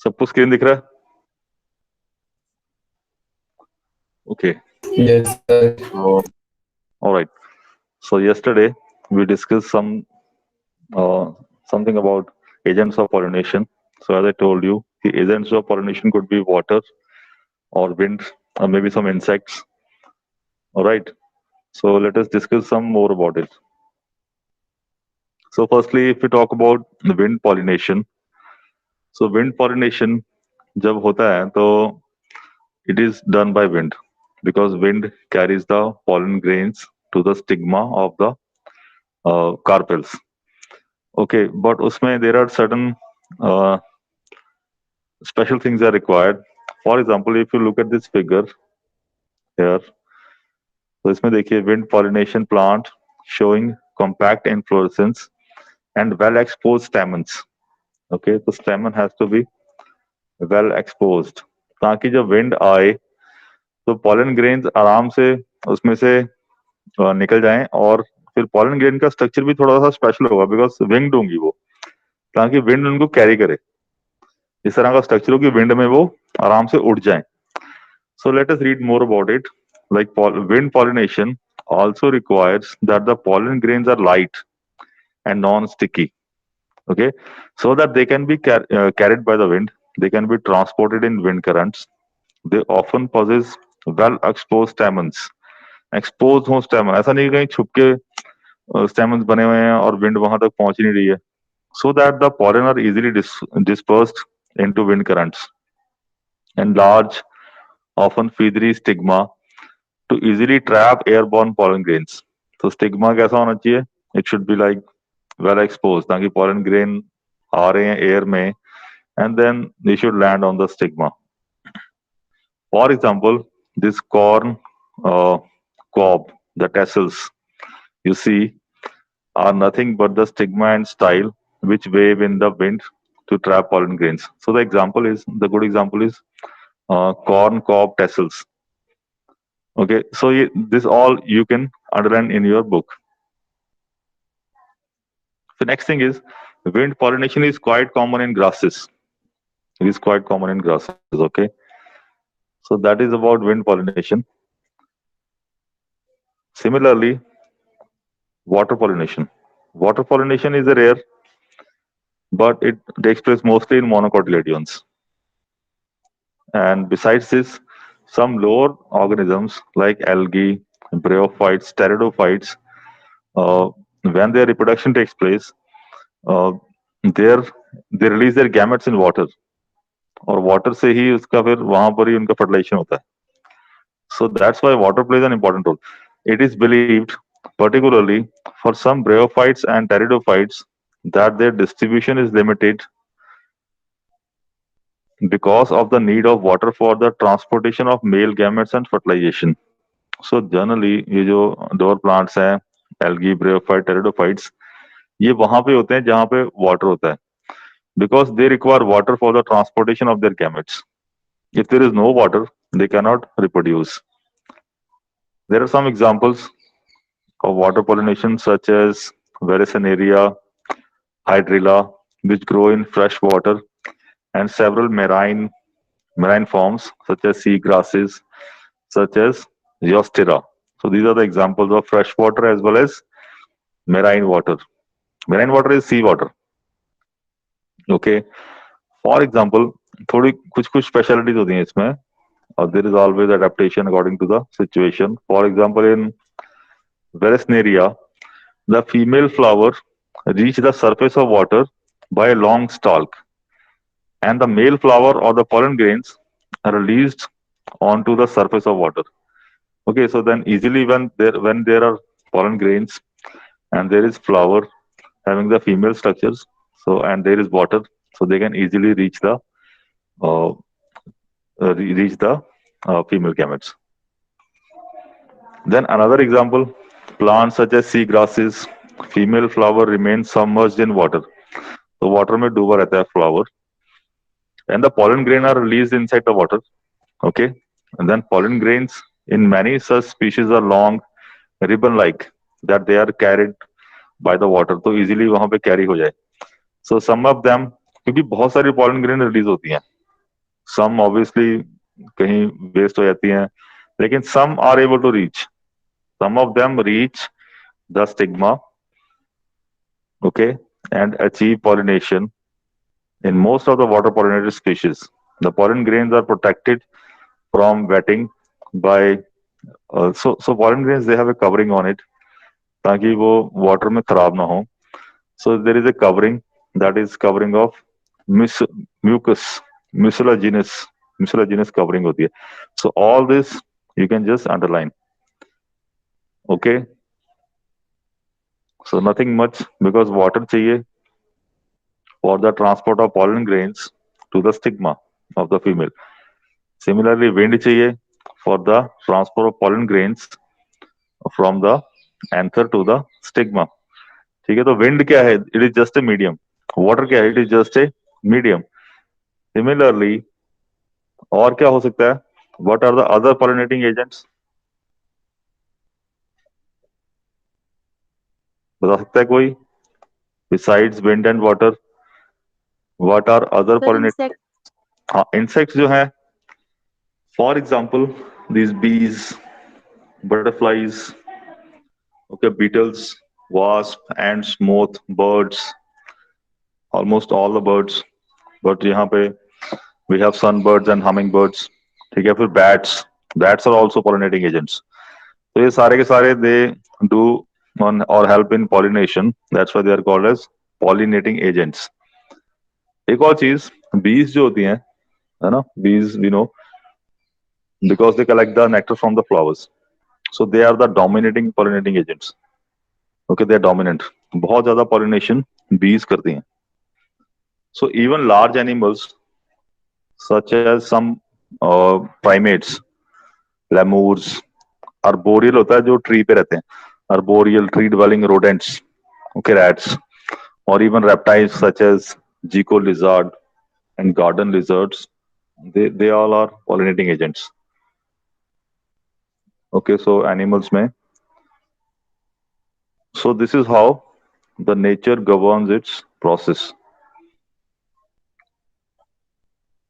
सबको स्क्रीन दिख रहा है? Okay. Yes, sir. So, all right. So yesterday we discussed uh, something about agents of pollination. So as I told you, the agents of pollination could be water or wind or maybe some insects. All right. So let us discuss some more about it. So firstly, if we talk about the wind pollination, so wind pollination जब होता है तो it is done by wind because wind carries the pollen grains to the stigma of the carpels. Okay, but usme there are certain uh, special things are required. For example, if you look at this figure here, तो इसमें देखिए wind pollination plant showing compact inflorescence and well exposed stamens. Okay, तो stamen has to be well exposed ताकि जब wind आए तो pollen grains आराम से उसमें से निकल जाएं और फिर pollen grain का स्ट्रक्चर भी थोड़ा सा स्पेशल होगा बिकॉज विंग्ड होंगी वो ताकि विंड उनको कैरी करे इस तरह का स्ट्रक्चर हो कि विंड में वो आराम से उड़ जाए. So let us read more about it. Like wind pollination also requires that the pollen grains are light and non-sticky. Okay, so that they can be carried by the wind. They can be transported in wind currents. They often possess well-exposed stamens. Exposed हो stamen. ऐसा नहीं कि कहीं छुप के stamens बने हुए हैं और wind वहां तक पहुंच ही नहीं रही है. So that the pollen are easily dispersed into wind currents. And large, often feathery stigma to easily trap airborne pollen grains. तो स्टिग्मा कैसा होना चाहिए? It should be like well expose ताकि pollen grain आ रहे हैं एयर में and then they should land on the stigma. For example this corn cob, the tassels you see are nothing but the stigma and style which wave in the wind to trap pollen grains. So the good example is corn cob tassels. Okay, so this all you can underline in your book. The next thing is wind pollination is quite common in grasses. It is quite common in grasses. Okay, so that is about wind pollination. Similarly, water pollination. Water pollination is a rare, but it takes place mostly in monocotyledons. And besides this, some lower organisms like algae, bryophytes, pteridophytes, when their reproduction takes place, uh, their they release their gametes in water और water से ही उसका फिर वहां पर ही उनका fertilisation होता है. So that's why water plays an important role. It is believed, particularly for some bryophytes and pteridophytes, that their distribution is limited because of the need of water for the transportation of male gametes and fertilization. So generally ये जो door plants हैं, algae, bryophyte, pteridophytes, ये वहां पे होते हैं जहां पे वाटर होता है because they require water for the transportation of their gametes. If there is no water, they cannot reproduce. There are some examples of water pollination such as Veracinaria, Hydrilla, which grow in fresh water, and several marine forms such as sea grasses, such as Geostera. So these are the examples of fresh water as well as marine water. Marine water is sea water. Okay. For example, थोड़ी कुछ कुछ specialities होती हैं इसमें और there is always adaptation according to the situation. For example, in Veracinaria, the female flower reach the surface of water by a long stalk, and the male flower or the pollen grains are released onto the surface of water. Okay, so then easily when there are pollen grains and there is flower having the female structures, so and there is water, so they can easily uh, reach the female gametes. Then another example, plants such as sea grasses, female flower remains submerged in water. तो water में डूबा रहता है flower and the pollen grain are released inside the water. Okay, and then pollen grains in many such species are long, ribbon like, that they are carried by the water तो easily वहां पे carry हो जाए. So some of them क्योंकि बहुत सारी pollen grain release होती हैं। सम ऑब्वियसली कहीं वेस्ट हो जाती हैं, लेकिन some are able to reach, some of them reach the stigma, okay, and achieve pollination. In most of the water pollinated species, the pollen grains are protected from wetting by so pollen grains they have a covering on it ताकि वो water में खराब ना हो. So there is a covering, that is covering of mus mucus, mucilaginous mucilaginous covering होती है. So all this you can just underline. Okay. So nothing much because water चाहिए for the transport of pollen grains to the stigma of the female. Similarly, wind चाहिए for the transport of pollen grains from the anther to the stigma. ठीक है, तो wind क्या है? It is just a medium. Water क्या है? It is just a medium. Similarly, और क्या हो सकता है? What are the other pollinating agents? बता सकता है कोई? Besides wind and water, what are other sir pollinating? Insect. हाँ, insects जो हैं, for example, these bees, butterflies, okay, beetles, wasp, ants, moth, birds, almost all the birds. But यहाँ पे we have sunbirds and hummingbirds. ठीक है, फिर bats are also pollinating agents. तो ये सारे के सारे they do on or help in pollination. That's why they are called as pollinating agents. एक और चीज, bees जो होती हैं, है ना, bees we know because they collect the nectar from the flowers. So they are the dominating pollinating agents. Okay, they are dominant. बहुत ज्यादा pollination bees करती हैं. So even large animals such as some primates, lemurs, arboreal होता है जो tree पे रहते हैं, arboreal tree dwelling rodents, okay, rats, or even reptiles such as gecko lizard and garden lizards, they all are pollinating agents. Okay, so animals में, so this is how the nature governs its process.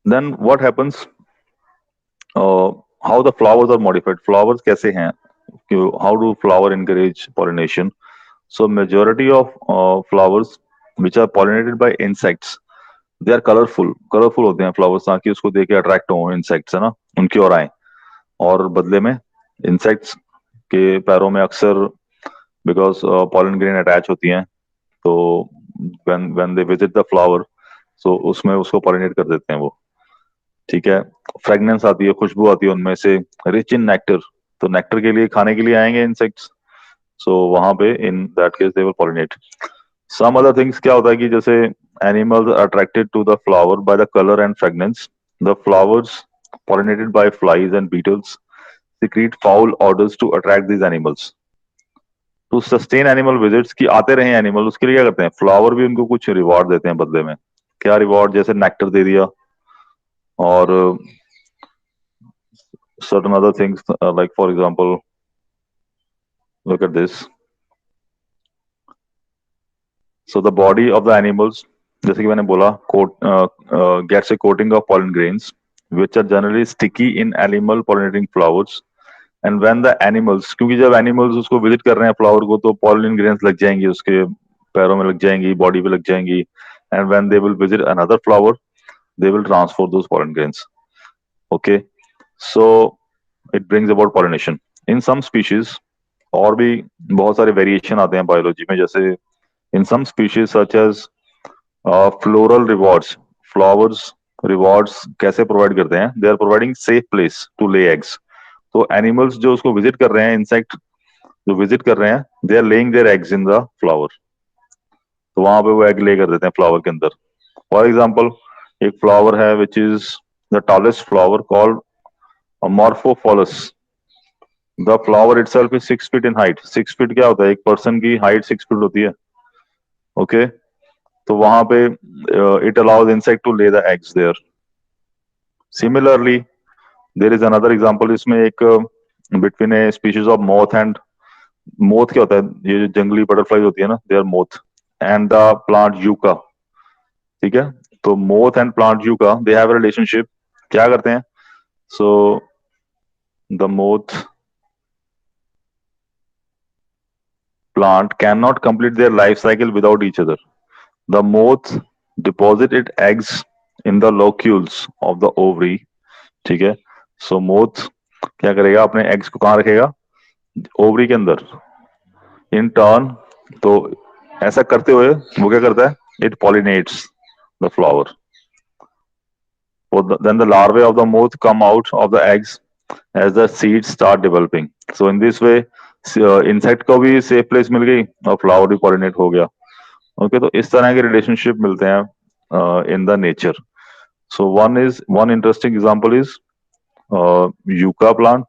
Then what happens? How the flowers are modified? Flowers कैसे हैं? How do flower encourage pollination? So majority of flowers which are pollinated by insects, they are colorful होते हैं flowers ताकि उसको देख के attract हो insects, है ना, उनकी ओर आए. और बदले में insects के पैरों में अक्सर because pollen grain अटैच होती हैं, तो when they visit the flower, so उसमें उसको pollinate कर देते हैं वो. ठीक है, फ्रेगनेंस आती है, खुशबू आती है उनमें से, रिच इन नेक्टर, तो नेक्टर के लिए खाने के लिए आएंगे इंसेक्ट्स. सो वहां पे in that case they will pollinate. Some other things क्या होता है कि जैसे animals attracted to the flower by the colour and fragrance, the flowers pollinated by flies and beetles secrete foul odors to attract these animals. To sustain animal visits, कि आते रहे animal, उसके लिए क्या करते हैं, फ्लावर भी उनको कुछ रिवॉर्ड देते हैं बदले में. क्या रिवॉर्ड? जैसे नेक्टर दे दिया, और certain other things, like for example, look at this. So the body of the animals, जैसे कि मैंने बोला, gets a coating of pollen grains which are generally sticky in animal pollinating flowers. And when the animals, क्योंकि जब animals उसको visit कर रहे हैं flower को, तो pollen grains लग जाएंगी, उसके पैरों में लग जाएंगी, body पे लग जाएंगी. And when they will visit another flower, they will transfer those pollen grains. Okay, so it brings about pollination. In some species, और भी बहुत सारे वेरिएशन आते हैं बायोलॉजी में, जैसे in some species such as floral rewards. Flowers rewards कैसे provide करते हैं? They are providing safe place to lay eggs. तो एनिमल्स जो उसको विजिट कर रहे हैं, इंसेक्ट जो विजिट कर रहे हैं, they are laying their eggs in the flower. तो वहां पे वो एग ले कर देते हैं फ्लावर के अंदर. फॉर एग्जाम्पल, एक फ्लावर है which is the tallest flower called morphophallus. The flower itself is 6 feet in height. 6 feet क्या होता है? एक पर्सन की हाइट 6 फीट होती है. ओके, तो वहां पे it allows insect to lay the eggs there. Similarly there is another example, इसमें एक between a species of moth and, moth क्या होता है? ये जो जंगली बटरफ्लाई होती है ना, they are moth, and the plant yucca. ठीक है, तो moth and plant yucca they have a relationship. क्या करते हैं? So the moth plant cannot complete their life cycle without each other. The moth deposit its eggs in the locules of the ovary. ठीक है. सो moth क्या करेगा? अपने eggs को कहाँ रखेगा? ओवरी के अंदर. इन टर्न, तो ऐसा करते हुए वो क्या करता है? It pollinates the flower. Then the larvae of the moth come out of the eggs as the seeds start developing. So in this way, insect को भी सेफ प्लेस मिल गई और फ्लावर भी पॉलिनेट हो गया. ओके, तो इस तरह के रिलेशनशिप मिलते हैं in the nature. So one interesting example is yucca plant,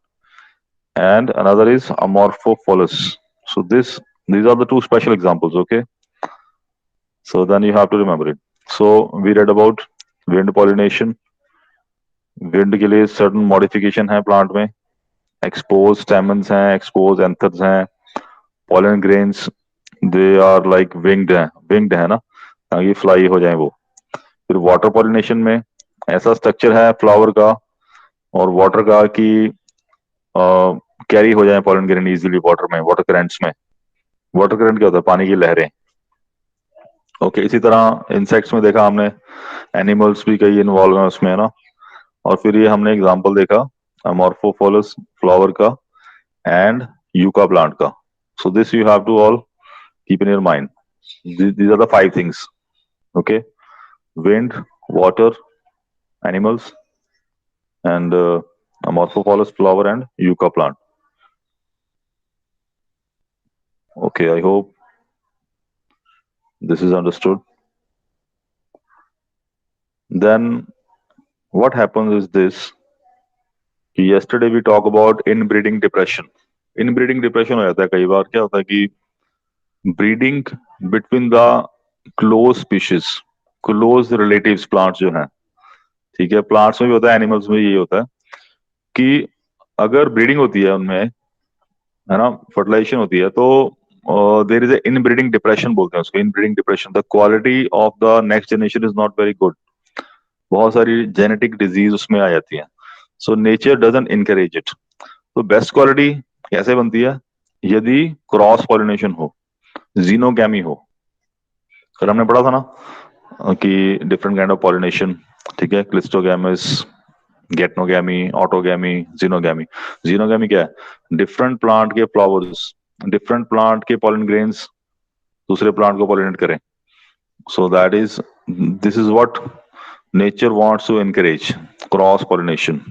and another is amorphophallus. So these are the two special examples. Okay, so then you have to remember it. So we read about wind pollination. Wind के लिए certain modification है plant में. Expose stamens हैं, expose anthers हैं, pollen grains they are like winged है ना, ताकि fly हो जाए वो. फिर वाटर पॉलिनेशन में ऐसा स्ट्रक्चर है फ्लावर का और वाटर का कि कैरी हो जाए पॉलन ग्रेन इजीली वाटर में, वाटर करंट्स में. वाटर करंट क्या होता है? पानी की लहरें. ओके, इसी तरह इंसेक्ट्स में देखा हमने, एनिमल्स भी कई इन्वॉल्व हैं उसमें, है ना. और फिर ये हमने एग्जांपल देखा अमॉर्फोफॉलस फ्लावर का एंड यूका प्लांट का. So this you have to all keep in your mind. these are the five things. Okay, wind, water, animals, and amorphophallus flower and yucca plant. Okay, I hope this is understood. Then what happens is this, yesterday we talk about inbreeding depression. inbreeding depression हो जाता है कई बार. क्या होता है कि breeding between the close species, close relatives plants जो हैं, ठीक है, प्लांट्स में भी होता है, एनिमल्स में ये होता है कि अगर ब्रीडिंग होती है उनमें, है ना, फर्टिलाइजेशन होती है, तो there is a inbreeding depression बोलते हैं उसको. Inbreeding depression, the quality of the next generation is not very good. बहुत सारी जेनेटिक डिजीज उसमें आ जाती है. So nature doesn't encourage it. तो बेस्ट क्वालिटी कैसे बनती है? यदि क्रॉस पॉलिनेशन हो, जीनोगैमी हो. कल हमने पढ़ा था ना कि डिफरेंट काइंड ऑफ पॉलिनेशन, ठीक है, cleistogamous, geitonogamy, autogamy, xenogamy. Xenogamy क्या है? डिफरेंट प्लांट के फ्लावर्स, डिफरेंट प्लांट के पॉलन ग्रेन्स दूसरे प्लांट को पॉलिनेट करें. So that is, this is what nature wants to encourage, cross pollination,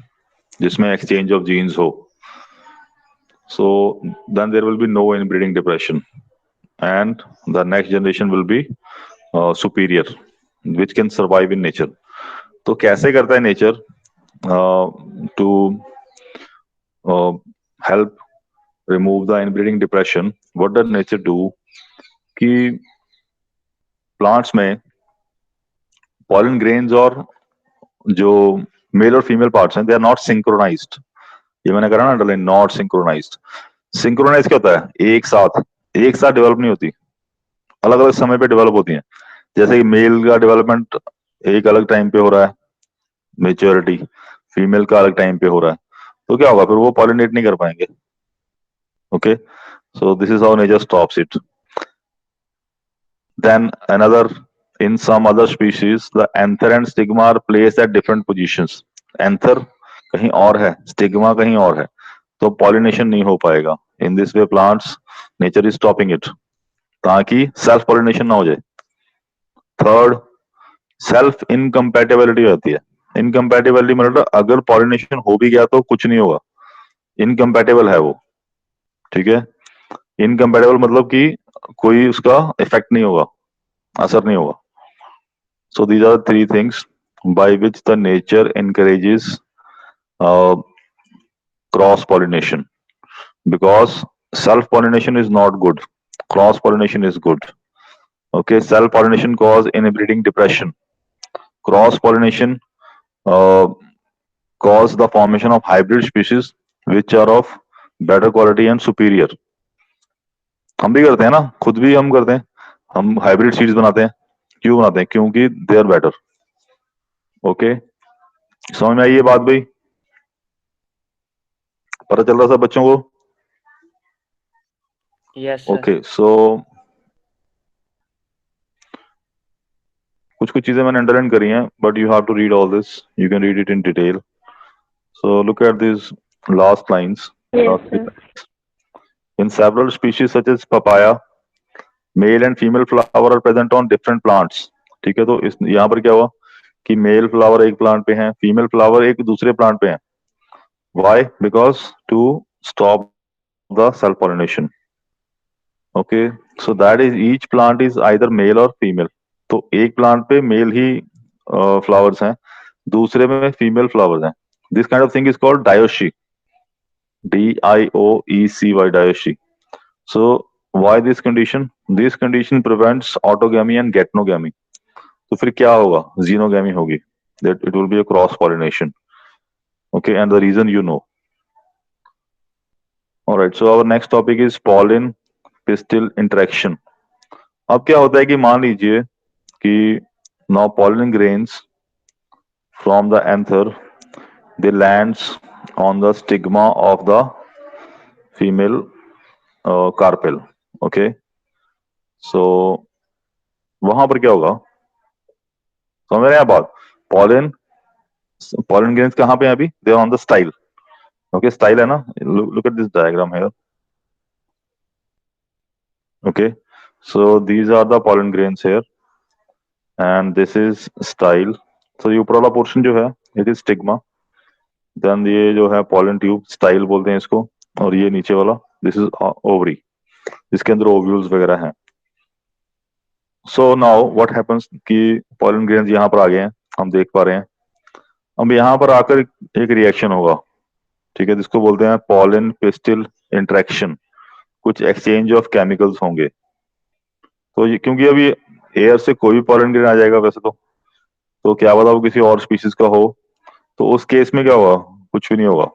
जिसमें एक्सचेंज ऑफ जीन्स हो. So then there will be no inbreeding depression, and the next generation will be superior, which can survive in nature. तो कैसे करता है nature to help remove the inbreeding depression? What does nature do? कि plants में pollen grains और जो mail और female parts हैं, they are not synchronized. ये मैंने करा ना अंडरलाइन, नॉट सिंक्रोनाइज्ड. सिंक्रोनाइज क्या होता है? एक साथ डेवलप नहीं होती, अलग अलग समय पे डेवलप होती हैं. जैसे कि मेल का डेवलपमेंट एक अलग टाइम पे हो रहा है, मेच्योरिटी, फीमेल का अलग टाइम पे हो रहा है, तो क्या होगा? फिर वो पॉलिनेट नहीं कर पाएंगे. Okay, so this is how nature stops it. Then another, in some other species the anther and stigma are placed at different positions. Anther कहीं और है, स्टिग्मा कहीं और है, तो पॉलिनेशन नहीं हो पाएगा. In this way plants, nature is stopping it, ताकि सेल्फ पॉलिनेशन ना हो जाए. थर्ड, सेल्फ इनकम्पैटिबिलिटी होती है. इनकम्पैटिबिलिटी मतलब अगर पॉलिनेशन हो भी गया तो कुछ नहीं होगा, इनकम्पैटिबल है वो. ठीक है, इनकम्पैटिबल मतलब कि कोई उसका इफेक्ट नहीं होगा, असर नहीं होगा. So these are three things by which the nature encourages cross pollination, because self pollination is not good, cross pollination is good. Okay, self pollination cause inbreeding depression, cross pollination uh, cause the formation of hybrid species which are of better quality and superior. हम भी करते हैं ना, खुद भी हम करते हैं, हम हाइब्रिड सीड्स बनाते हैं. क्यों बनाते हैं? क्योंकि दे आर बेटर. ओके, समझ में आई ये बात भाई? पता चल रहा सब बच्चों को? Yes sir. ओके, सो कुछ कुछ चीजें मैंने अंडरलाइन करी हैं, but you have to read all this, you can read it in detail. So look at these last lines. Yes, Last three sir. lines. In several species such as papaya, male and female flower are present on different plants. ठीक है, तो इस यहाँ पर क्या हुआ कि male flower एक प्लांट पे है, फीमेल फ्लावर एक दूसरे प्लांट पे है. Why? Because to stop the self pollination. Okay, so that is each plant is either male or female. तो एक प्लांट पे मेल ही फ्लावर्स हैं, दूसरे में फीमेल फ्लावर्स हैं. This kind of thing is called dioecy. DIOECY, dioicy. So why this condition? This condition prevents autogamy and getnogamy. तो फिर क्या होगा? Xenogamy होगी. That it will be a cross pollination. Okay, and the reason you know. All right. So our next topic is pollen pistil interaction. अब क्या होता है कि मान लीजिए कि now pollen grains from the anther, they lands on the stigma of the female carpel. Okay, so वहां पर क्या होगा? समझ रहे हैं आप बात? पॉलन, पॉलन ग्रेन्स कहाँ पे हैं अभी? They are on the style. Okay, style है ना? Look at this diagram here. Okay, so these are the pollen grains here and this is style. तो ये ऊपर वाला पोर्शन जो है इट इज स्टिग्मा, देन ये जो है पॉलन ट्यूब, स्टाइल बोलते हैं इसको, और ये नीचे वाला दिस इज ओवरी, जिसके अंदर ओव्यूल्स वगैरह हैं. सो नाउ व्हाट हैपेंस कि पॉलन ग्रेन्स यहाँ पर आ गए हैं, हम देख पा रहे हैं. अब यहाँ पर आकर एक रिएक्शन होगा, ठीक है, जिसको बोलते हैं पॉलन पिस्टिल इंटरेक्शन. कुछ एक्सचेंज ऑफ केमिकल्स होंगे. तो ये क्योंकि अभी एयर से कोई भी पॉलन ग्रेन आ जाएगा वैसे तो क्या पता वो किसी और स्पीशीज का हो, तो उस केस में क्या होगा? कुछ भी नहीं होगा.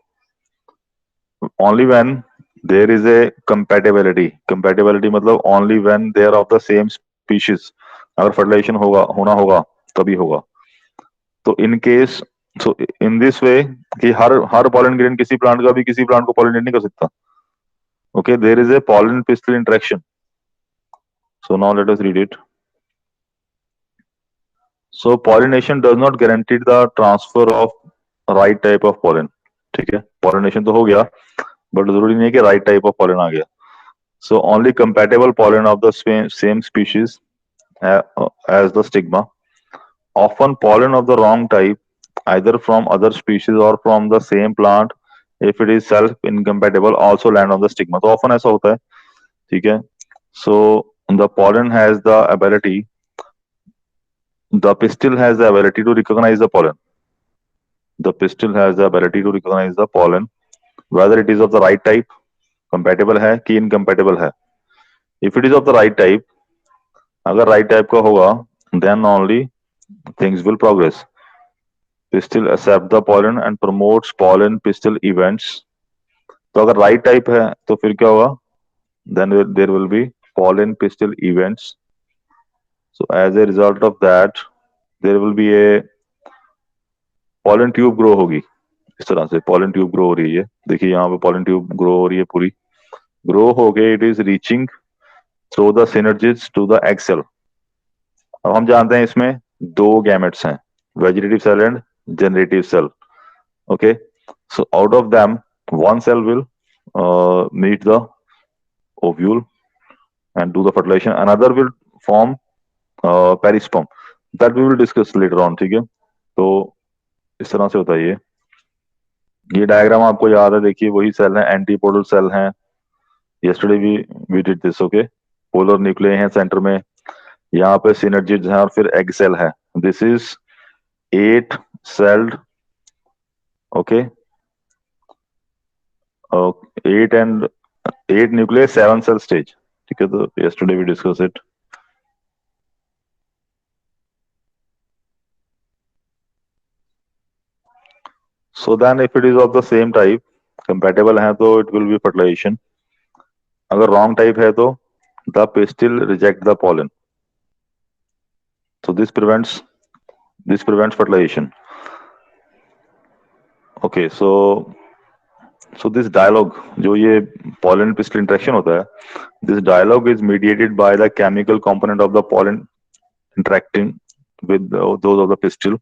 Only when there is a compatibility. Compatibility मतलब only when they are of the same species. अगर फर्टिलाइजेशन होगा, होना होगा, तभी होगा. तो in case, so in this way कि हर पॉलन ग्रेन किसी प्लांट का भी किसी प्लांट को पॉलिनेट नहीं कर सकता. Okay, there is a pollen pistil interaction. So now let us read it. So pollination does not guarantee the transfer of right type of pollen. ठीक है, pollination तो हो गया, but जरूरी नहीं है कि right type of pollen आ गया. So only compatible pollen of the same species as the stigma. Often pollen of the wrong type, either from other species or from the same plant, if it is self incompatible, also land on the stigma. तो often ऐसा होता है, ठीक है. So the pollen has the ability, the pistil has the ability to recognize the pollen. The pistil has the ability to recognize the pollen, whether it is of the right type, compatible है कि incompatible है. If it is of the right type, अगर right type का होगा, then only things will progress. Pistil accept the pollen and promotes pollen pistil events. तो अगर right type है तो फिर क्या होगा? Then there will be pollen pistil events. So as a result of that, there will be a pollen tube grow होगी. इस तरह से पॉलन ट्यूब ग्रो हो रही है. देखिए यहाँ पे पॉलन ट्यूब ग्रो हो रही है, पूरी ग्रो हो गई. It is reaching through the synergids to the egg cell. अब हम जानते हैं इसमें दो गैमेट्स हैं, vegetative cell and generative cell. Okay, so out of them one cell will meet the ovule and do the fertilization. Another will form perisperm. That we will discuss later on. ठीक है, तो इस तरह से होता है ये डायग्राम आपको याद है? देखिए वही सेल है, एंटीपोडल सेल हैं. yesterday we did this. Okay, polar nucleus है सेंटर में, यहाँ पे सिनर्जिड्स हैं और फिर एग सेल है. This is 8 celled. Okay, 8 and 8 nucleus 7 cell stage. ठीक है, तो yesterday we discuss it. So then if it is of the same type, compatible है तो it will be fertilization. अगर wrong type है तो the pistil reject the pollen. So this prevents This prevents fertilization. Okay, so this dialogue, जो ये pollen pistil interaction होता है, this dialogue is mediated by the chemical component of the pollen interacting with those of the pistil.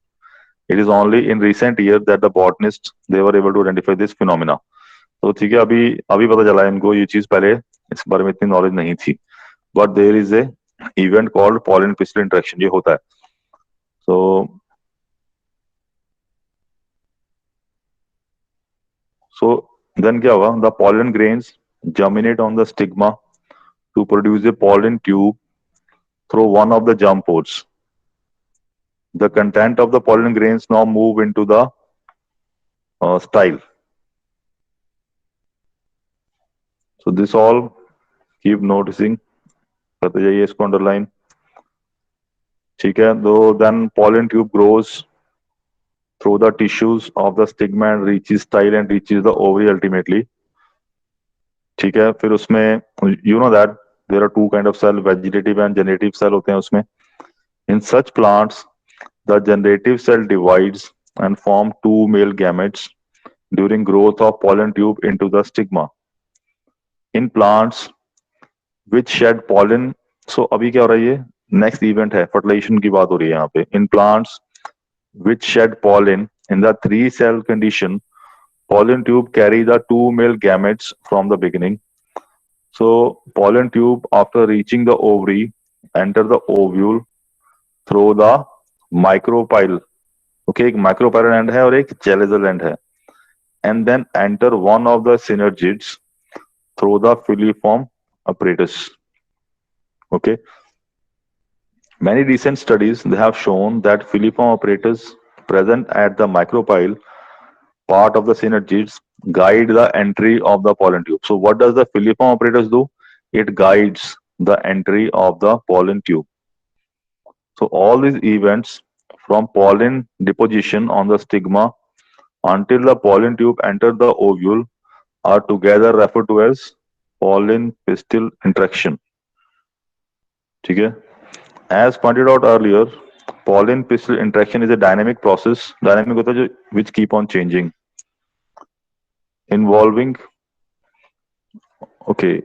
It is only in recent years that the botanists they were able to identify this phenomena. तो ठीक है, अभी अभी पता चला है इनको ये चीज, पहले इस बारे में इतनी नॉलेज नहीं थी. But there is a event called pollen pistil interaction, ये होता है. सो सो देन क्या होगा, the pollen grains germinate on the stigma to produce a pollen tube through one of the germ pods. The content of the pollen grains now move into the style. So this all keep noticing, करते जाइए इसको underline. ठीक है, तो then pollen tube grows through the tissues of the stigma and reaches style and reaches the ovary ultimately. ठीक है, फिर उसमें you know that there are two kind of cell, vegetative and generative cell होते हैं उसमें. In such plants, the generative cell divides and form two male gametes during growth of pollen tube into the stigma. In plants which shed pollen, so अभी क्या हो रहा है, ये next event है, फर्टिलाइजेशन की बात हो रही है यहाँ पे. In plants which shed pollen in the three cell condition, pollen tube carry the two male gametes from the beginning. So pollen tube after reaching the ovary enter the ovule through the micropyle. Okay, एक micropyle end है और एक chalical end है, and then enter one of the synergids through the filiform apparatus. Okay, many recent studies they have shown that filiform apparatus present at the micropyle part of the synergids guide the entry of the pollen tube. So what does the filiform apparatus do? It guides the entry of the pollen tube. So all these events from pollen deposition on the stigma until the pollen tube enter the ovule are together referred to as pollen pistil interaction. ठीक है? As pointed out earlier, pollen pistil interaction is a dynamic process. Dynamic होता है जो which keep on changing, involving. Okay.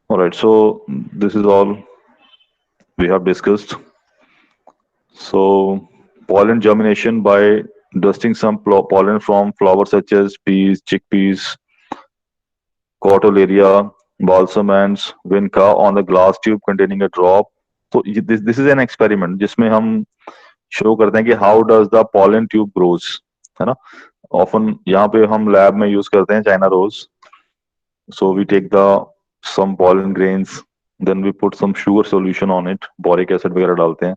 All right. So this is all we have discussed. So pollen germination by dusting some pollen from flowers such as peas, chickpeas, Cortolaria, balsam ants, vinca on the glass tube containing a drop. तो this is an experiment जिसमें हम show करते हैं कि how does the pollen tube grows, है ना. Often यहाँ पे हम लैब में यूज करते हैं China rose. So we take the some pollen grains, then we put some sugar solution on it, boric acid वगैरह डालते हैं.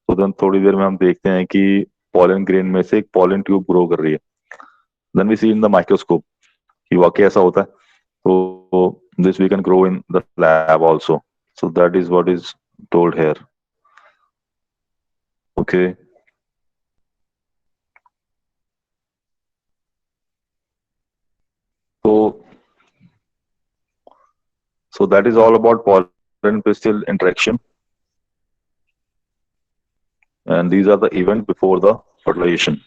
तो then थोड़ी देर में हम देखते हैं कि pollen grain में से एक pollen tube grow कर रही है. Then we see in the microscope कि वाकई ऐसा होता है. So this we can grow in the lab also. So that is what is told here. Okay. So that is all about pollen pistil interaction. And these are the events before the fertilization.